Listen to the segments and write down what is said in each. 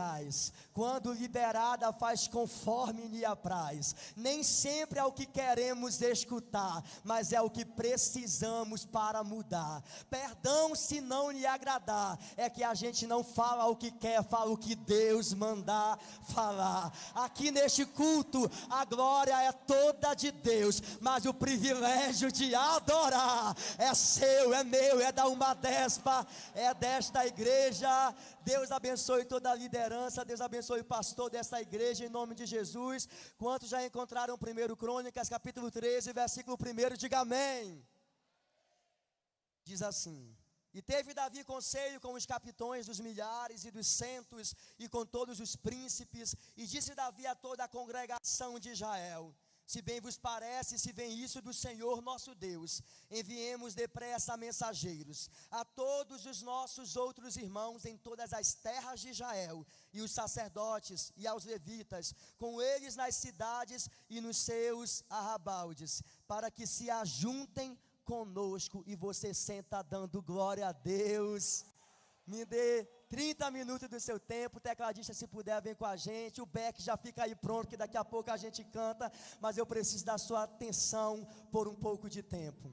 eficaz. Quando liberada, faz conforme lhe apraz. Nem sempre é o que queremos escutar, mas é o que precisamos para mudar. Perdão se não lhe agradar, é que a gente não fala o que quer, fala o que Deus mandar falar. Aqui neste culto, a glória é toda de Deus, mas o privilégio de adorar é seu, é meu, é da Uma Despa, é desta igreja. Deus abençoe toda a liderança, Deus abençoe o pastor dessa igreja, em nome de Jesus. Quantos já encontraram 1 Crônicas, capítulo 13, versículo 1, diga amém. Diz assim: e teve Davi conselho com os capitões dos milhares e dos centos, e com todos os príncipes, e disse Davi a toda a congregação de Israel: se bem vos parece, se vem isso do Senhor nosso Deus, enviemos depressa mensageiros a todos os nossos outros irmãos em todas as terras de Israel, e os sacerdotes e aos levitas, com eles nas cidades e nos seus arrabaldes, para que se ajuntem conosco. E você senta dando glória a Deus. Me dê 30 minutos do seu tempo. O tecladista, se puder, vem com a gente. O Beck já fica aí pronto, que daqui a pouco a gente canta. Mas eu preciso da sua atenção por um pouco de tempo.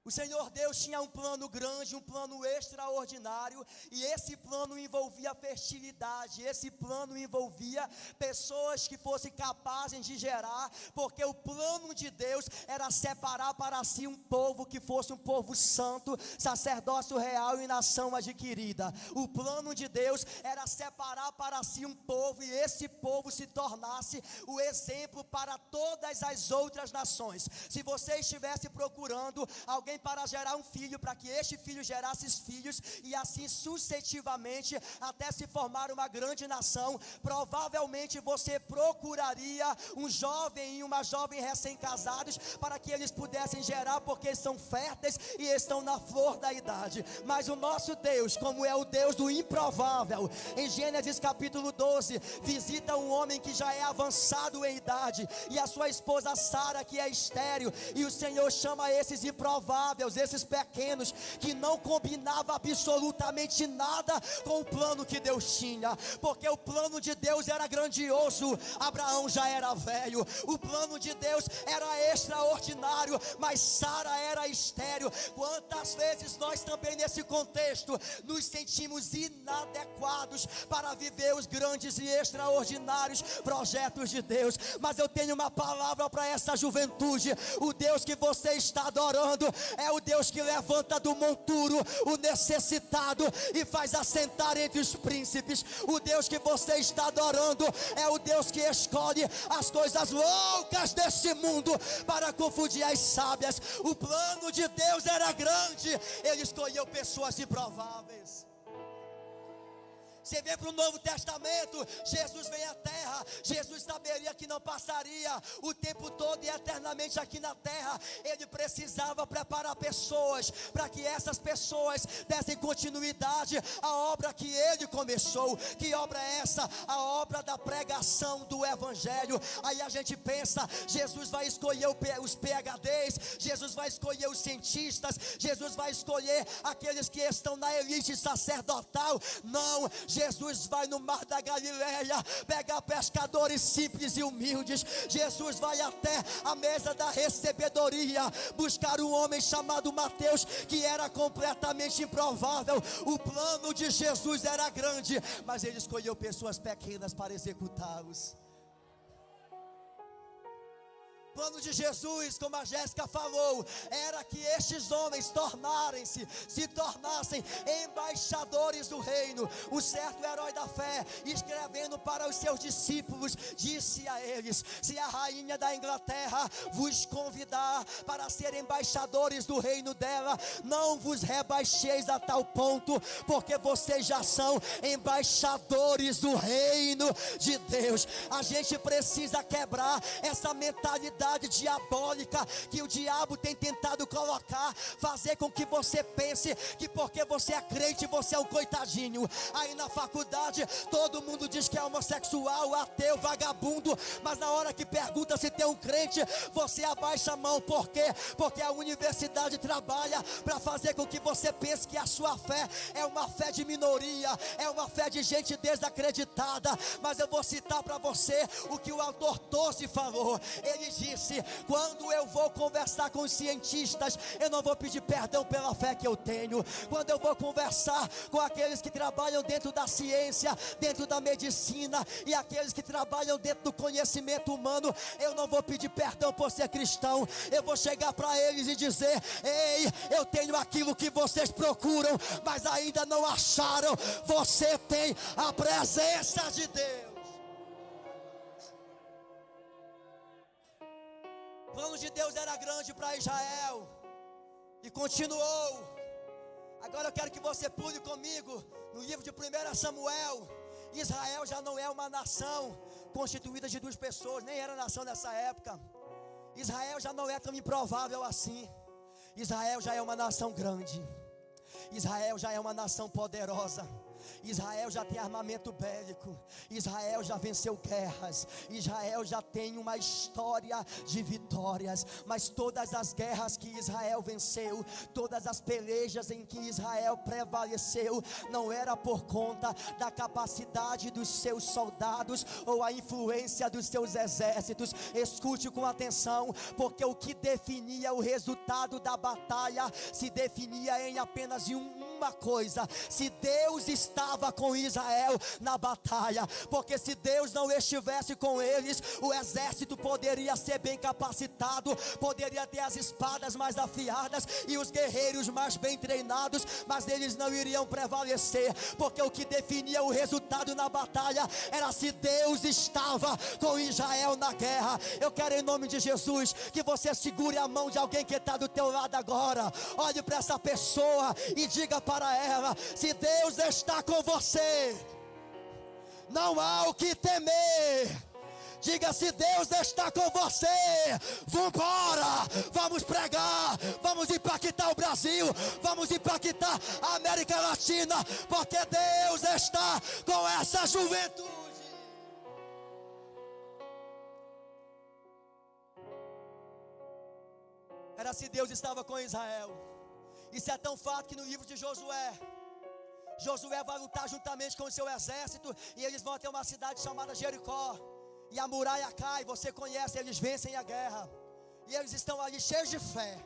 O Senhor Deus tinha um plano grande, um plano extraordinário, e esse plano envolvia fertilidade, esse plano envolvia pessoas que fossem capazes de gerar, porque o plano de Deus era separar para si um povo que fosse um povo santo, sacerdócio real e nação adquirida. O plano de Deus era separar para si um povo, e esse povo se tornasse o exemplo para todas as outras nações. Se você estivesse procurando alguém para gerar um filho, para que este filho gerasse filhos, e assim sucessivamente, até se formar uma grande nação, provavelmente você procuraria um jovem e uma jovem recém-casados, para que eles pudessem gerar, porque são férteis e estão na flor da idade. Mas o nosso Deus, como é o Deus do improvável, em Gênesis capítulo 12, visita um homem que já é avançado em idade, e a sua esposa Sara, que é estéril, e o Senhor chama esses improváveis, esses pequenos, que não combinava absolutamente nada com o plano que Deus tinha, porque o plano de Deus era grandioso. Abraão já era velho, o plano de Deus era extraordinário, mas Sara era estéril. Quantas vezes nós também nesse contexto nos sentimos inadequados para viver os grandes e extraordinários projetos de Deus? Mas eu tenho uma palavra para essa juventude: o Deus que você está adorando é o Deus que levanta do monturo o necessitado e faz assentar entre os príncipes. O Deus que você está adorando é o Deus que escolhe as coisas loucas deste mundo para confundir as sábias. O plano de Deus era grande, Ele escolheu pessoas improváveis. Você vem para o Novo Testamento, Jesus vem à terra, Jesus saberia que não passaria o tempo todo e eternamente aqui na terra. Ele precisava preparar pessoas, para que essas pessoas dessem continuidade à obra que Ele começou. Que obra é essa? A obra da pregação do Evangelho. Aí a gente pensa, Jesus vai escolher os PhDs, Jesus vai escolher os cientistas, Jesus vai escolher aqueles que estão na elite sacerdotal. Não, Jesus vai no mar da Galileia pegar pescadores simples e humildes. Jesus vai até a mesa da recebedoria buscar um homem chamado Mateus, que era completamente improvável. O plano de Jesus era grande, mas Ele escolheu pessoas pequenas para executá-los. O plano de Jesus, como a Jéssica falou, era que estes homens se tornassem embaixadores do reino. Um certo herói da fé, escrevendo para os seus discípulos, disse a eles: se a rainha da Inglaterra vos convidar para ser embaixadores do reino dela, não vos rebaixeis a tal ponto, porque vocês já são embaixadores do reino de Deus. A gente precisa quebrar essa mentalidade mentalidade diabólica que o diabo tem tentado colocar, fazer com que você pense que porque você é crente, você é um coitadinho. Aí na faculdade, todo mundo diz que é homossexual, ateu, vagabundo, mas na hora que pergunta se tem um crente, você abaixa a mão. Por quê? Porque a universidade trabalha para fazer com que você pense que a sua fé é uma fé de minoria, é uma fé de gente desacreditada. Mas eu vou citar para você o que o autor Tosse falou. Ele disse: quando eu vou conversar com os cientistas, eu não vou pedir perdão pela fé que eu tenho. Quando eu vou conversar com aqueles que trabalham dentro da ciência, dentro da medicina, e aqueles que trabalham dentro do conhecimento humano, eu não vou pedir perdão por ser cristão. Eu vou chegar para eles e dizer: ei, eu tenho aquilo que vocês procuram, mas ainda não acharam. Você tem a presença de Deus. O plano de Deus era grande para Israel e continuou. Agora eu quero que você pule comigo no livro de 1 Samuel. Israel já não é uma nação constituída de 2 pessoas, nem era nação nessa época. Israel já não é tão improvável assim. Israel já é uma nação grande. Israel já é uma nação poderosa. Israel já tem armamento bélico. Israel já venceu guerras. Israel já tem uma história de vitórias. Mas todas as guerras que Israel venceu, todas as pelejas em que Israel prevaleceu, não era por conta da capacidade dos seus soldados ou a influência dos seus exércitos. Escute com atenção, porque o que definia o resultado da batalha se definia em apenas uma coisa: se Deus estava com Israel na batalha. Porque se Deus não estivesse com eles, o exército poderia ser bem capacitado, poderia ter as espadas mais afiadas e os guerreiros mais bem treinados, mas eles não iriam prevalecer, porque o que definia o resultado na batalha era se Deus estava com Israel na guerra. Eu quero, em nome de Jesus, que você segure a mão de alguém que está do teu lado agora. Olhe para essa pessoa e diga para ela: se Deus está com você, não há o que temer. Diga: se Deus está com você, vambora, vamos pregar, vamos impactar o Brasil, vamos impactar a América Latina, porque Deus está com essa juventude. Era se Deus estava com Israel. Isso é tão fato que no livro de Josué vai lutar juntamente com o seu exército, e eles vão até uma cidade chamada Jericó, e a muralha cai. Você conhece, eles vencem a guerra, e eles estão ali cheios de fé,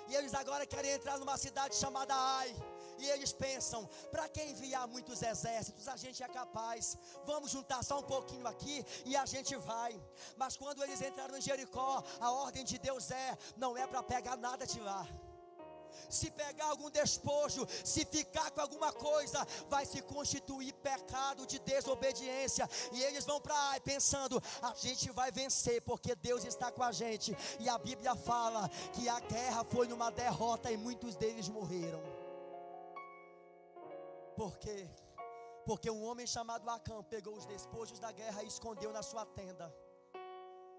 e eles agora querem entrar numa cidade chamada Ai, e eles pensam: para que enviar muitos exércitos? A gente é capaz, vamos juntar só um pouquinho aqui e a gente vai. Mas quando eles entraram em Jericó, a ordem de Deus não é para pegar nada de lá. Se pegar algum despojo, se ficar com alguma coisa, vai se constituir pecado de desobediência. E eles vão para Ai pensando: a gente vai vencer porque Deus está com a gente. E a Bíblia fala que a guerra foi numa derrota e muitos deles morreram. Por quê? Porque um homem chamado Acã pegou os despojos da guerra e escondeu na sua tenda.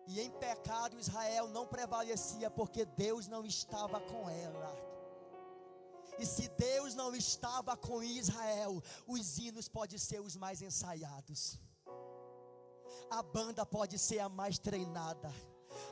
E em pecado Israel não prevalecia, porque Deus não estava com ela. E se Deus não estava com Israel, os hinos podem ser os mais ensaiados, a banda pode ser a mais treinada,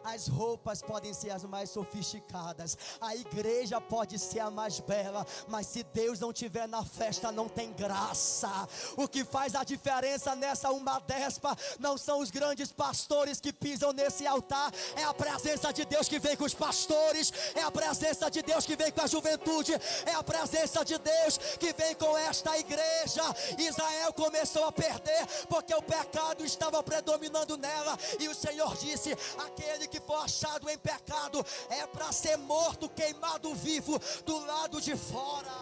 as roupas podem ser as mais sofisticadas, a igreja pode ser a mais bela, mas se Deus não estiver na festa, não tem graça. O que faz a diferença nessa uma despa não são os grandes pastores que pisam nesse altar, é a presença de Deus que vem com os pastores, é a presença de Deus que vem com a juventude, é a presença de Deus que vem com esta igreja. Israel começou a perder porque o pecado estava predominando nela, e o Senhor disse: aquele que for achado em pecado é para ser morto, queimado vivo do lado de fora.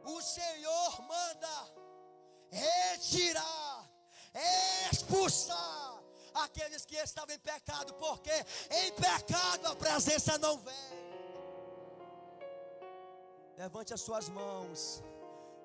O Senhor manda retirar, expulsar aqueles que estavam em pecado, porque em pecado a presença não vem. Levante as suas mãos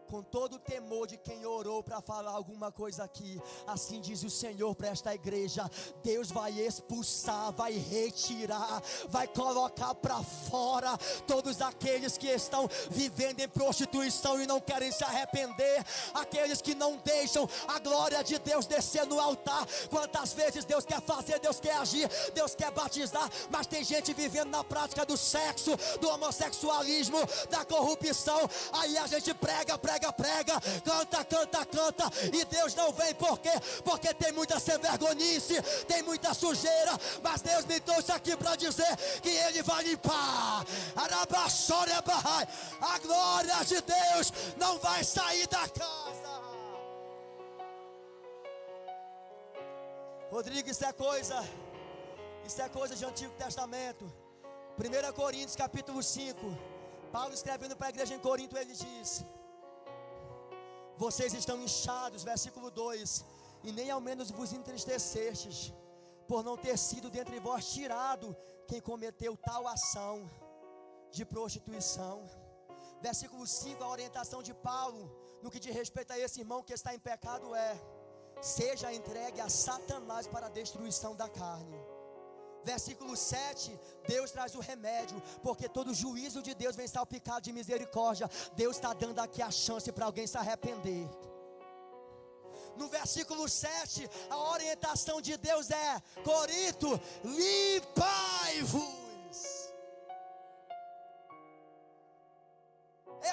com todo o temor de quem orou para falar alguma coisa aqui. Assim diz o Senhor para esta igreja: Deus vai expulsar, vai retirar, vai colocar para fora todos aqueles que estão vivendo em prostituição e não querem se arrepender, aqueles que não deixam a glória de Deus descer no altar. Quantas vezes Deus quer fazer, Deus quer agir, Deus quer batizar, mas tem gente vivendo na prática do sexo, do homossexualismo, da corrupção. Aí a gente prega, canta, e Deus não vem. Por quê? Porque tem muita sem vergonhice, tem muita sujeira, mas Deus me trouxe aqui para dizer que Ele vai limpar. A glória de Deus não vai sair da casa. Rodrigo, isso é coisa de Antigo Testamento. 1 Coríntios capítulo 5, Paulo escrevendo para a igreja em Corinto, ele diz: vocês estão inchados, versículo 2, e nem ao menos vos entristecestes, por não ter sido dentre vós tirado quem cometeu tal ação de prostituição. Versículo 5, a orientação de Paulo no que diz respeito a esse irmão que está em pecado é: seja entregue a Satanás para a destruição da carne. Versículo 7, Deus traz o remédio, porque todo juízo de Deus vem salpicado de misericórdia. Deus está dando aqui a chance para alguém se arrepender. No versículo 7, a orientação de Deus é: Corinto, limpai-vos.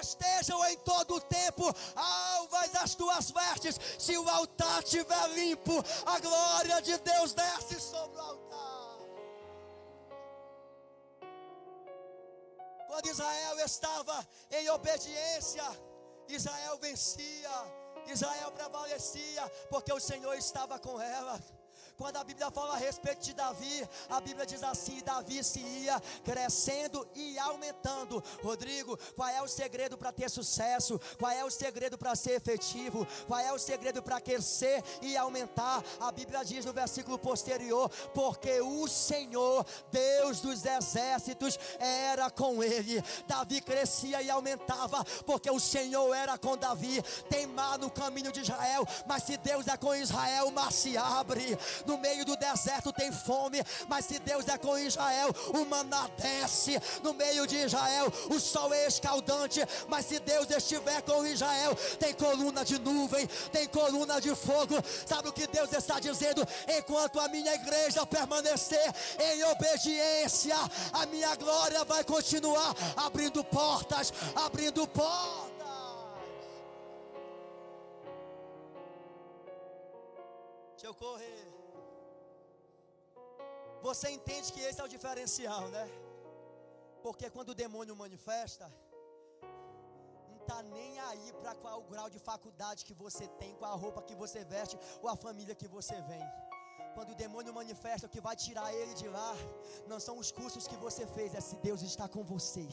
Estejam em todo o tempo alvas as tuas vestes. Se o altar estiver limpo, a glória de Deus desce sobre o altar. Quando Israel estava em obediência, Israel vencia, Israel prevalecia, porque o Senhor estava com ela. Quando a Bíblia fala a respeito de Davi, a Bíblia diz assim: Davi se ia crescendo e aumentando. Rodrigo, qual é o segredo para ter sucesso? Qual é o segredo para ser efetivo? Qual é o segredo para crescer e aumentar? A Bíblia diz no versículo posterior: porque o Senhor, Deus dos exércitos, era com ele. Davi crescia e aumentava, porque o Senhor era com Davi. Tem mar no caminho de Israel, mas se Deus é com Israel, o mar se abre. No meio do deserto tem fome, mas se Deus é com Israel, o maná desce. No meio de Israel o sol é escaldante, mas se Deus estiver com Israel, tem coluna de nuvem, tem coluna de fogo. Sabe o que Deus está dizendo? Enquanto a minha igreja permanecer em obediência, a minha glória vai continuar abrindo portas, abrindo portas. Deixa eu correr. Você entende que esse é o diferencial, né? Porque quando o demônio manifesta, não está nem aí para qual o grau de faculdade que você tem, qual a roupa que você veste ou a família que você vem. Quando o demônio manifesta, o que vai tirar ele de lá não são os cursos que você fez, é se Deus está com você.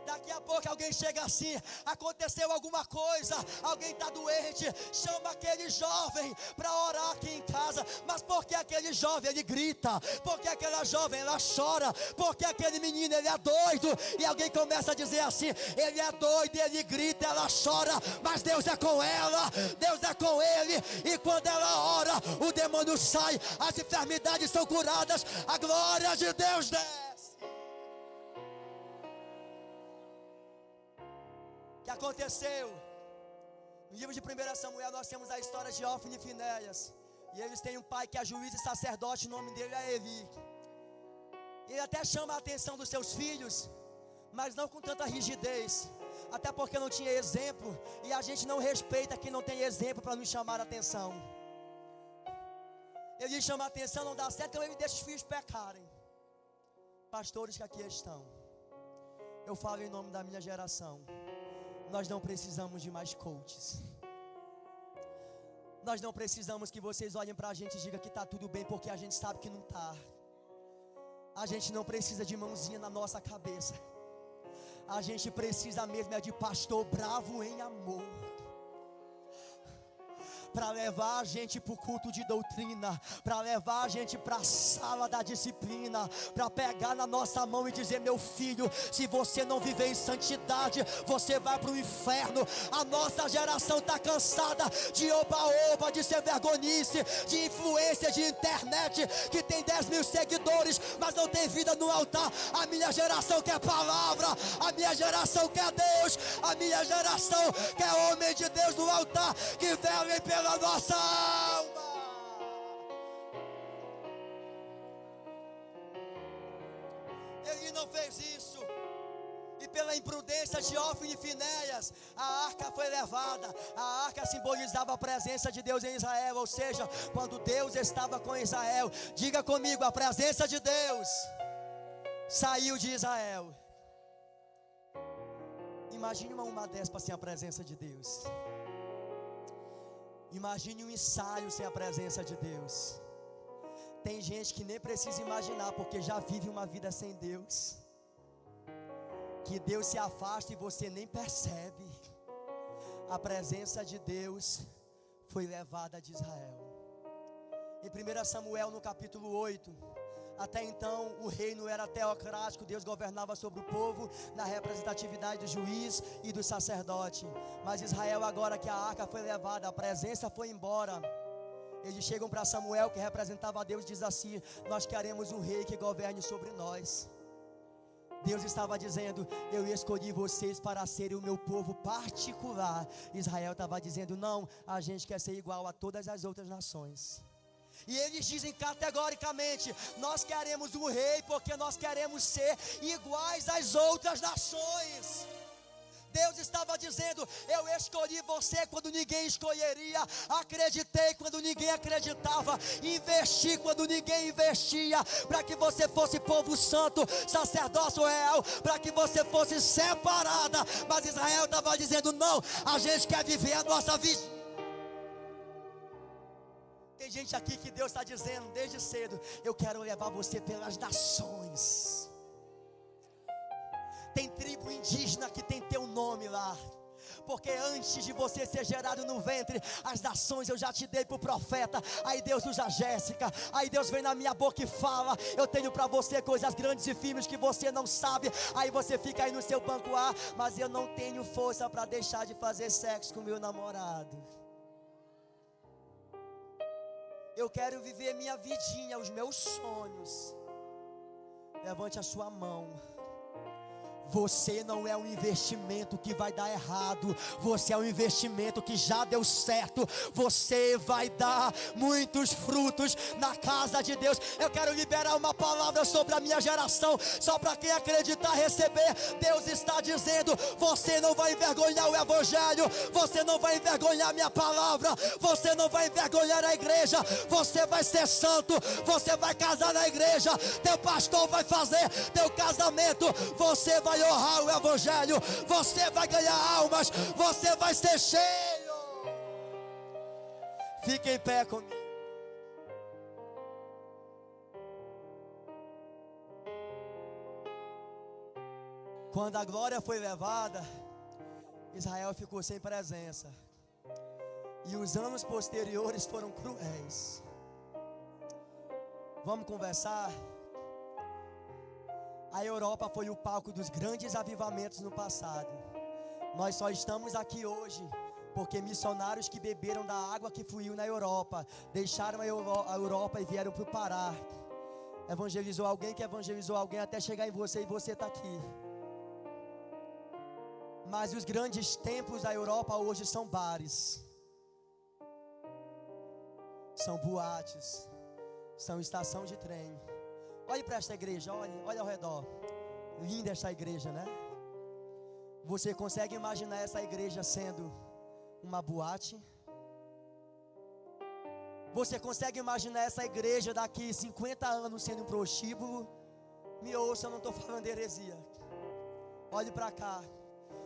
Daqui a pouco alguém chega assim: aconteceu alguma coisa, alguém está doente, chama aquele jovem para orar aqui em casa. Mas por que aquele jovem ele grita? Por que aquela jovem ela chora? Porque aquele menino ele é doido? E alguém começa a dizer assim: ele é doido, ele grita, ela chora, mas Deus é com ela, Deus é com ele. E quando ela ora, o demônio sai, as enfermidades são curadas, a glória de Deus desce. Que aconteceu? No livro de 1 Samuel nós temos a história de Ofni e Finéias. E eles têm um pai que é juiz e sacerdote, o nome dele é Eli. Ele até chama a atenção dos seus filhos, mas não com tanta rigidez, até porque não tinha exemplo, e a gente não respeita quem não tem exemplo para nos chamar a atenção. Ele chama a atenção, não dá certo, então ele deixa os filhos pecarem. Pastores que aqui estão, eu falo em nome da minha geração: nós não precisamos de mais coaches. Nós não precisamos que vocês olhem para a gente e digam que está tudo bem, porque a gente sabe que não está. A gente não precisa de mãozinha na nossa cabeça. A gente precisa mesmo é de pastor bravo em amor. para levar a gente para o culto de doutrina, para levar a gente para a sala da disciplina, para pegar na nossa mão e dizer: meu filho, se você não viver em santidade, você vai para o inferno. A nossa geração está cansada de oba-oba, de ser vergonhice, de influência de internet, que tem 10 mil seguidores, mas não tem vida no altar. A minha geração quer palavra, a minha geração quer Deus, a minha geração quer homem de Deus no altar, que velem pela nossa alma. Ele não fez isso, e pela imprudência de Ófine e Finéias, a arca foi levada. A arca simbolizava a presença de Deus em Israel, ou seja, quando Deus estava com Israel. Diga comigo: a presença de Deus saiu de Israel. Imagine uma despa sem a presença de Deus. Imagine um ensaio sem a presença de Deus. Tem gente que nem precisa imaginar, porque já vive uma vida sem Deus, que Deus se afasta e você nem percebe. A presença de Deus foi levada de Israel. Em 1 Samuel, no capítulo 8, até então o reino era teocrático. Deus governava sobre o povo na representatividade do juiz e do sacerdote. Mas Israel, agora que a arca foi levada, a presença foi embora, eles chegam para Samuel, que representava a Deus, e diz assim: nós queremos um rei que governe sobre nós. Deus estava dizendo: eu escolhi vocês para serem o meu povo particular. Israel estava dizendo: não, a gente quer ser igual a todas as outras nações. E eles dizem categoricamente: nós queremos um rei porque nós queremos ser iguais às outras nações. Deus estava dizendo: eu escolhi você quando ninguém escolheria, acreditei quando ninguém acreditava, investi quando ninguém investia, para que você fosse povo santo, sacerdócio real, para que você fosse separada. Mas Israel estava dizendo: não, a gente quer viver a nossa vida. Tem gente aqui que Deus está dizendo desde cedo: eu quero levar você pelas nações. Tem tribo indígena que tem teu nome lá, porque antes de você ser gerado no ventre, as nações eu já te dei para o profeta. Aí Deus usa Jéssica, aí Deus vem na minha boca e fala: eu tenho para você coisas grandes e firmes que você não sabe. Aí você fica aí no seu banco: mas eu não tenho força para deixar de fazer sexo com meu namorado. Eu quero viver minha vidinha, os meus sonhos. Levante a sua mão. Você não é um investimento que vai dar errado, você é um investimento que já deu certo. Você vai dar muitos frutos na casa de Deus. Eu quero liberar uma palavra sobre a minha geração, só para quem acreditar receber. Deus está dizendo: você não vai envergonhar o evangelho, você não vai envergonhar a minha palavra, você não vai envergonhar a igreja. Você vai ser santo, você vai casar na igreja, teu pastor vai fazer teu casamento, você vai honrar o evangelho, você vai ganhar almas, você vai ser cheio. Fique em pé comigo. Quando a glória foi levada, Israel ficou sem presença, e os anos posteriores foram cruéis. Vamos conversar? A Europa foi o palco dos grandes avivamentos no passado. Nós só estamos aqui hoje porque missionários que beberam da água que fluiu na Europa deixaram a Europa e vieram para o Pará. Evangelizou alguém que evangelizou alguém até chegar em você, e você está aqui. Mas os grandes templos da Europa hoje são bares, são boates, são estação de trem. Olhe para esta igreja, olhe ao redor. Linda esta igreja, né? Você consegue imaginar essa igreja sendo uma boate? Você consegue imaginar essa igreja daqui 50 anos sendo um prostíbulo? Me ouça, eu não estou falando heresia. Olhe para cá.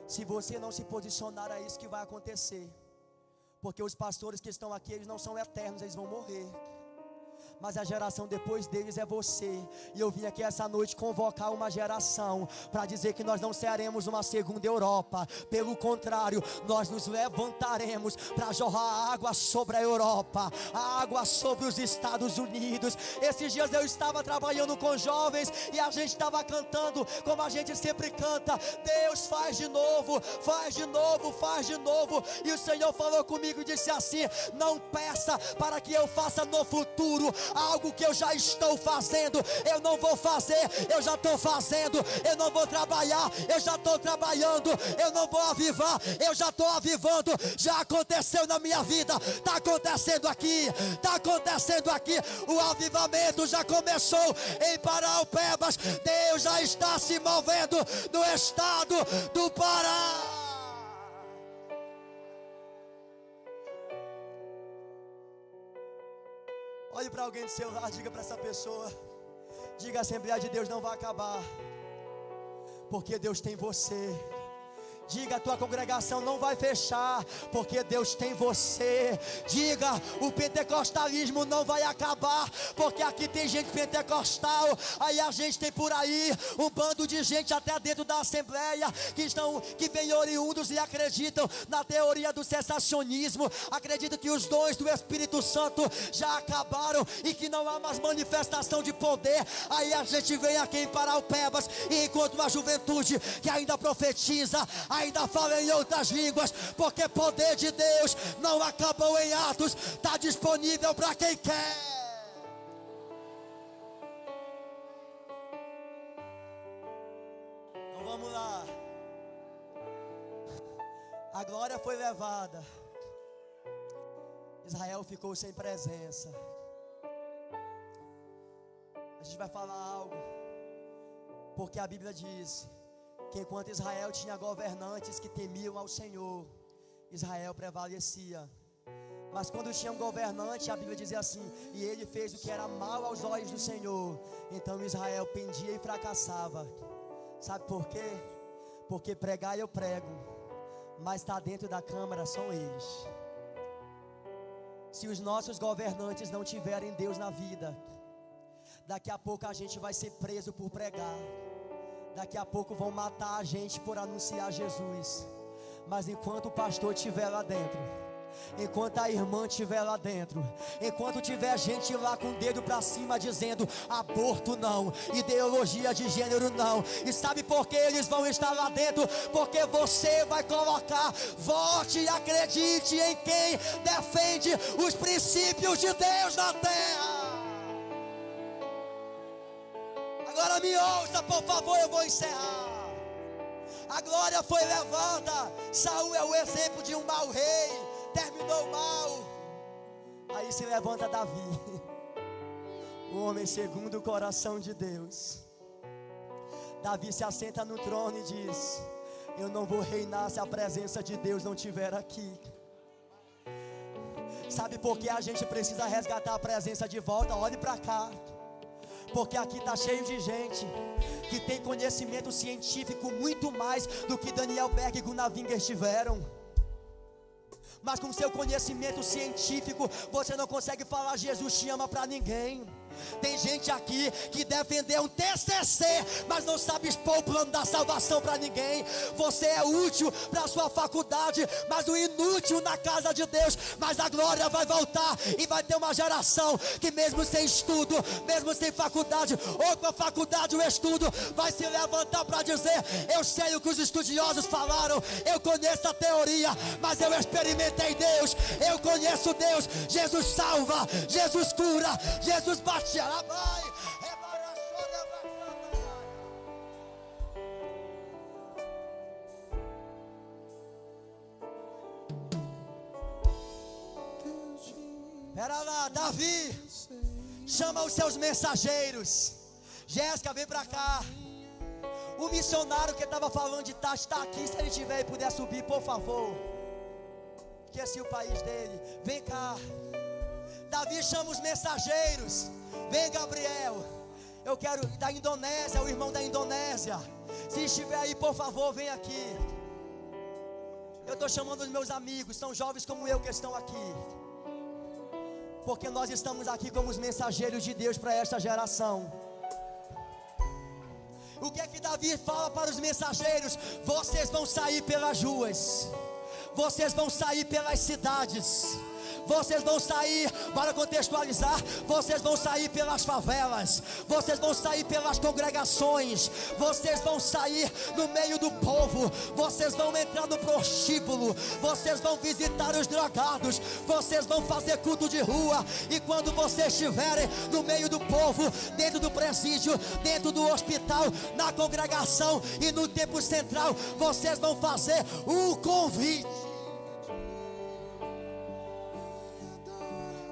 Se você não se posicionar, é isso que vai acontecer. Porque os pastores que estão aqui, eles não são eternos, eles vão morrer. mas a geração depois deles é você. E eu vim aqui essa noite convocar uma geração para dizer que nós não seremos uma segunda Europa. Pelo contrário, nós nos levantaremos para jorrar água sobre a Europa, a água sobre os Estados Unidos. Esses dias eu estava trabalhando com jovens e a gente estava cantando como a gente sempre canta: Deus faz de novo, faz de novo, faz de novo. E o Senhor falou comigo e disse assim: não peça para que eu faça no futuro algo que eu já estou fazendo. Eu não vou fazer, eu já estou fazendo. Eu não vou trabalhar, eu já estou trabalhando. Eu não vou avivar, eu já estou avivando. Já aconteceu na minha vida, está acontecendo aqui, está acontecendo aqui. O avivamento já começou em Paraupebas. Deus já está se movendo no estado do Pará. Olhe para alguém do seu lado, diga para essa pessoa, diga: a Assembleia de Deus não vai acabar, porque Deus tem você. Diga: a tua congregação não vai fechar, porque Deus tem você. Diga: o pentecostalismo não vai acabar, porque aqui tem gente pentecostal. Aí a gente tem por aí um bando de gente até dentro da Assembleia que vem oriundos e acreditam na teoria do cessacionismo, acreditam que os dons do Espírito Santo já acabaram e que não há mais manifestação de poder. Aí a gente vem aqui em Paraupebas e encontra uma juventude que ainda profetiza, ainda fala em outras línguas, porque poder de Deus não acabou em Atos, está disponível para quem quer. Então vamos lá. A glória foi levada, Israel ficou sem presença. A gente vai falar algo, porque a Bíblia diz que enquanto Israel tinha governantes que temiam ao Senhor, Israel prevalecia. Mas quando tinha um governante, a Bíblia dizia assim: e ele fez o que era mal aos olhos do Senhor, então Israel pendia e fracassava. Sabe por quê? Porque pregar eu prego, mas está dentro da câmara são eles. Se os nossos governantes não tiverem Deus na vida, daqui a pouco a gente vai ser preso por pregar. Daqui a pouco vão matar a gente por anunciar Jesus. Mas enquanto o pastor estiver lá dentro, enquanto a irmã estiver lá dentro, enquanto tiver gente lá com o dedo para cima dizendo aborto não, ideologia de gênero não, e sabe por que eles vão estar lá dentro? Porque você vai colocar: vote e acredite em quem defende os princípios de Deus na terra. Agora me ouça, por favor, eu vou encerrar. A glória foi levada. Saul é o exemplo de um mau rei, terminou mal. Aí se levanta Davi, o homem segundo o coração de Deus. Davi se assenta no trono e diz: eu não vou reinar se a presença de Deus não estiver aqui. Sabe por que a gente precisa resgatar a presença de volta? Olhe para cá. Porque aqui está cheio de gente que tem conhecimento científico muito mais do que Daniel Berg e Gunnar Winger tiveram. Mas com seu conhecimento científico você não consegue falar Jesus te ama para ninguém. Tem gente aqui que defendeu um TCC, mas não sabe expor o plano da salvação para ninguém. Você é útil para a sua faculdade, mas o inútil na casa de Deus. Mas a glória vai voltar e vai ter uma geração que mesmo sem estudo, mesmo sem faculdade, ou com a faculdade o estudo, vai se levantar para dizer: eu sei o que os estudiosos falaram, eu conheço a teoria, mas eu experimentei Deus, eu conheço Deus. Jesus salva, Jesus cura, Jesus bate. Pera lá, Davi, chama os seus mensageiros. Jéssica, vem pra cá. O missionário que estava falando de Tati está aqui. Se ele tiver e puder subir, por favor. Esqueci o país dele. Vem cá. Davi chama os mensageiros. Vem, Gabriel. Eu quero da Indonésia, o irmão da Indonésia. Se estiver aí, por favor, vem aqui. Eu estou chamando os meus amigos, são jovens como eu que estão aqui. porque nós estamos aqui como os mensageiros de Deus para esta geração. O que é que Davi fala para os mensageiros? Vocês vão sair pelas ruas, vocês vão sair pelas cidades, vocês vão sair, para contextualizar, vocês vão sair pelas favelas, vocês vão sair pelas congregações, vocês vão sair no meio do povo, vocês vão entrar no prostíbulo, vocês vão visitar os drogados, vocês vão fazer culto de rua. E quando vocês estiverem no meio do povo, dentro do presídio, dentro do hospital, na congregação e no templo central, vocês vão fazer um convite.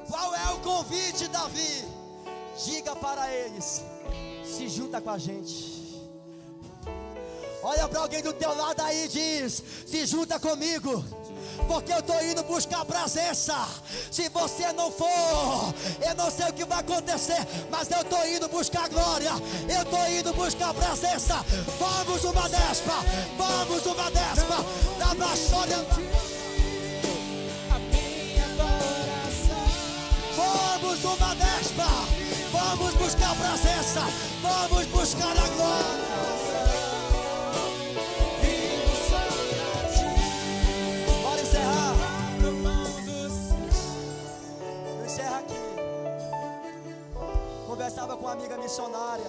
Qual é o convite, Davi? Diga para eles: se junta com a gente. Olha para alguém do teu lado aí e diz: se junta comigo, porque eu estou indo buscar presença. Se você não for, eu não sei o que vai acontecer, mas eu estou indo buscar glória, eu estou indo buscar presença. Vamos uma despa, vamos uma despa, da baixolha. Vamos uma despa, vamos buscar presença, vamos buscar a glória. Bora encerrar. Eu encerro aqui. Conversava com uma amiga missionária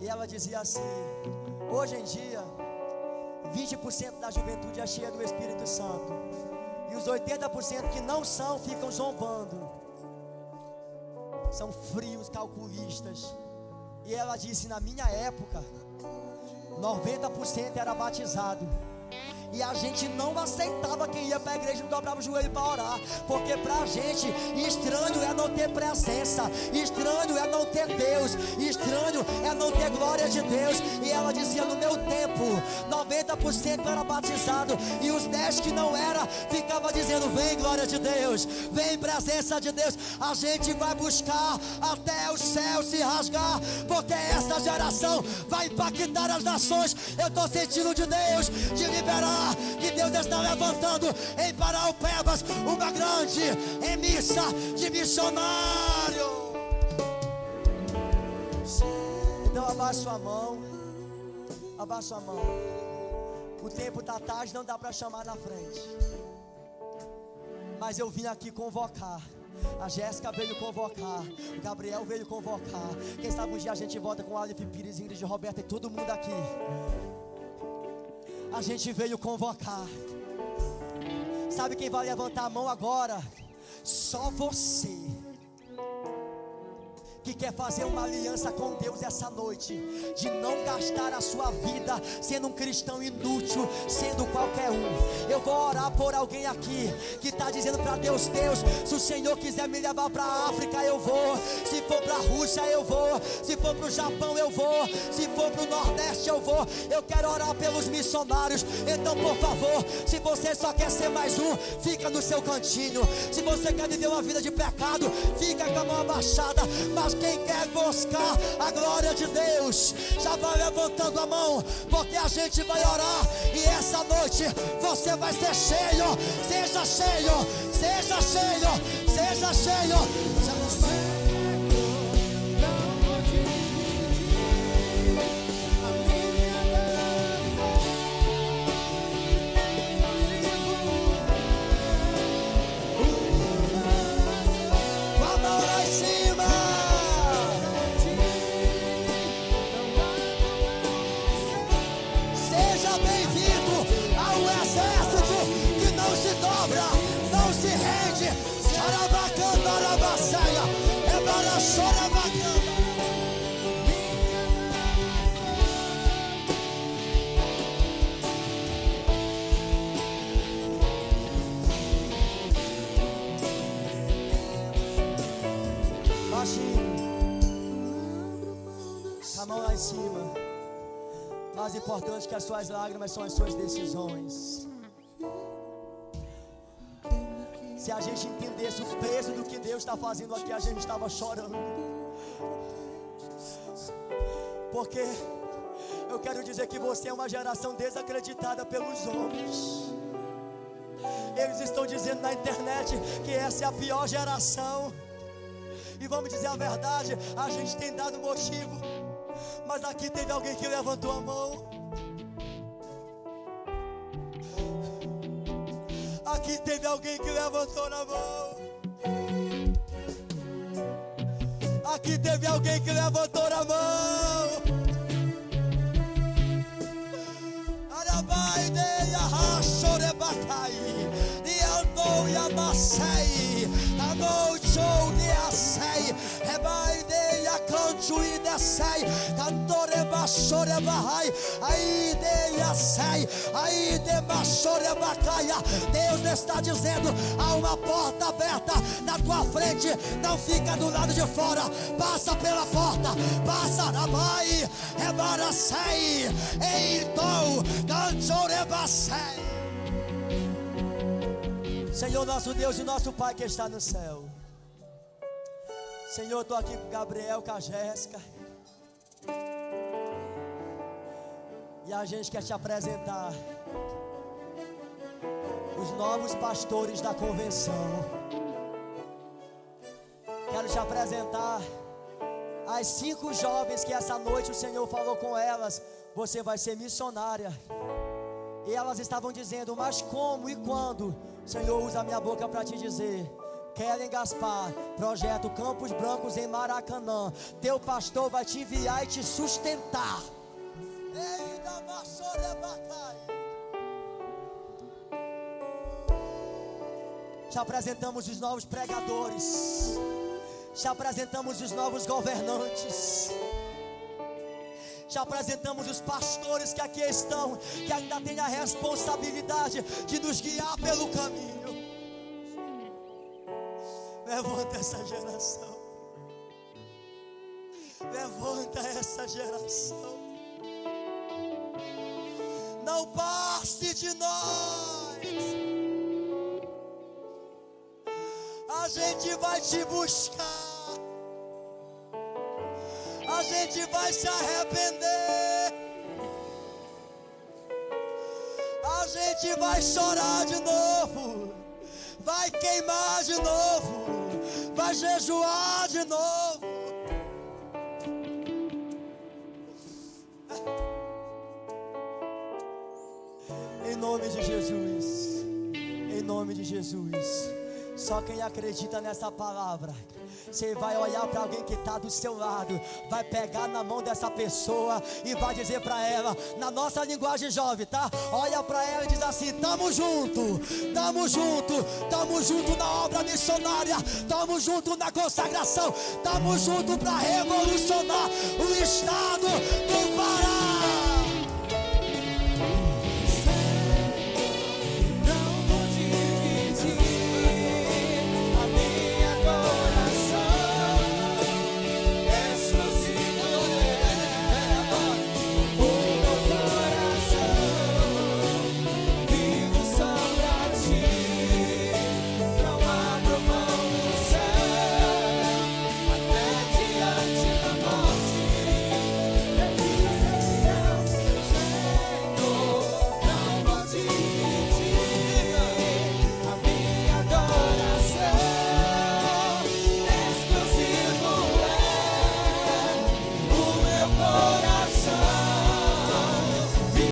e ela dizia assim: hoje em dia 20% da juventude é cheia do Espírito Santo, e os 80% que não são ficam zombando, são frios, calculistas. E ela disse: na minha época 90% era batizado, e a gente não aceitava quem ia para a igreja e não dobrava o joelho para orar, porque para a gente estranho é não ter presença, estranho é não ter Deus, estranho é não ter glória de Deus. E ela dizia: no meu tempo 90% era batizado, e os 10 que não era ficava dizendo: vem glória de Deus, vem presença de Deus. A gente vai buscar até o céu se rasgar, porque essa geração vai impactar as nações. Eu estou sentindo de Deus, de liberar, que Deus está levantando em Paraupebas uma grande emissa de missionário. Então abaixa sua mão, abaixa sua mão. O tempo está tarde, não dá para chamar na frente, mas eu vim aqui convocar. A Jéssica veio convocar, o Gabriel veio convocar. Quem sabe um dia a gente volta com Aleph Pires, Ingrid, Roberta e todo mundo aqui. A gente veio convocar. Sabe quem vai levantar a mão agora? Só você que quer fazer uma aliança com Deus essa noite, de não gastar a sua vida sendo um cristão inútil, sendo qualquer um. Eu vou orar por alguém aqui que está dizendo para Deus: Deus, se o Senhor quiser me levar para a África, eu vou. Se for para a Rússia, eu vou. Se for para o Japão, eu vou. Se for para o Nordeste, eu vou. Eu quero orar pelos missionários. Então, por favor, se você só quer ser mais um, fica no seu cantinho. Se você quer viver uma vida de pecado, fica com a mão abaixada. Mas quem quer buscar a glória de Deus, já vai levantando a mão, porque a gente vai orar. E essa noite você vai ser cheio. Seja cheio, seja cheio, seja cheio. Não se rende. Charabacanda, Arabaçaia, é para Chorabacanda. Baixinho, a mão lá em cima. Mais importante que as suas lágrimas são as suas decisões. Se a gente entendesse o peso do que Deus está fazendo aqui, a gente estava chorando. Porque eu quero dizer que você é uma geração desacreditada pelos homens. Eles estão dizendo na internet que essa é a pior geração. E vamos dizer a verdade, a gente tem dado motivo, mas aqui teve alguém que levantou a mão. Aqui teve alguém que levantou na mão. Aqui teve alguém que levantou na mão. Arabaide Yahasorebakai, Niando Yamasei, Anocho Niasei, Rebaide Yakanchu Idesei, Cantorebasorebahai, Aide Yasei, Aide Basorebakaia. Deus está dizendo: há uma porta aberta na tua frente, não fica do lado de fora, passa pela porta, passa, Rabai, Rebarasei, Eitou, Cantorebasei. Senhor nosso Deus e nosso Pai que está no céu, Senhor, estou aqui com o Gabriel, com a Jéssica, e a gente quer te apresentar os novos pastores da convenção. Quero te apresentar as 5 jovens que essa noite o Senhor falou com elas: você vai ser missionária. E elas estavam dizendo: mas como e quando? Senhor, usa a minha boca para te dizer: Kellen Gaspar, projeto Campos Brancos em Maracanã, teu pastor vai te enviar e te sustentar. Te apresentamos os novos pregadores, te apresentamos os novos governantes, te apresentamos os pastores que aqui estão, que ainda têm a responsabilidade de nos guiar pelo caminho. Levanta essa geração, levanta essa geração. Não passe de nós, a gente vai te buscar, a gente vai se arrepender, a gente vai chorar de novo, vai queimar de novo, vai jejuar de novo. Em nome de Jesus, em nome de Jesus. Só quem acredita nessa palavra, você vai olhar para alguém que está do seu lado, vai pegar na mão dessa pessoa e vai dizer para ela, na nossa linguagem jovem, tá? Olha para ela e diz assim: tamo junto, tamo junto, tamo junto na obra missionária, tamo junto na consagração, tamo junto para revolucionar o estado do Pará.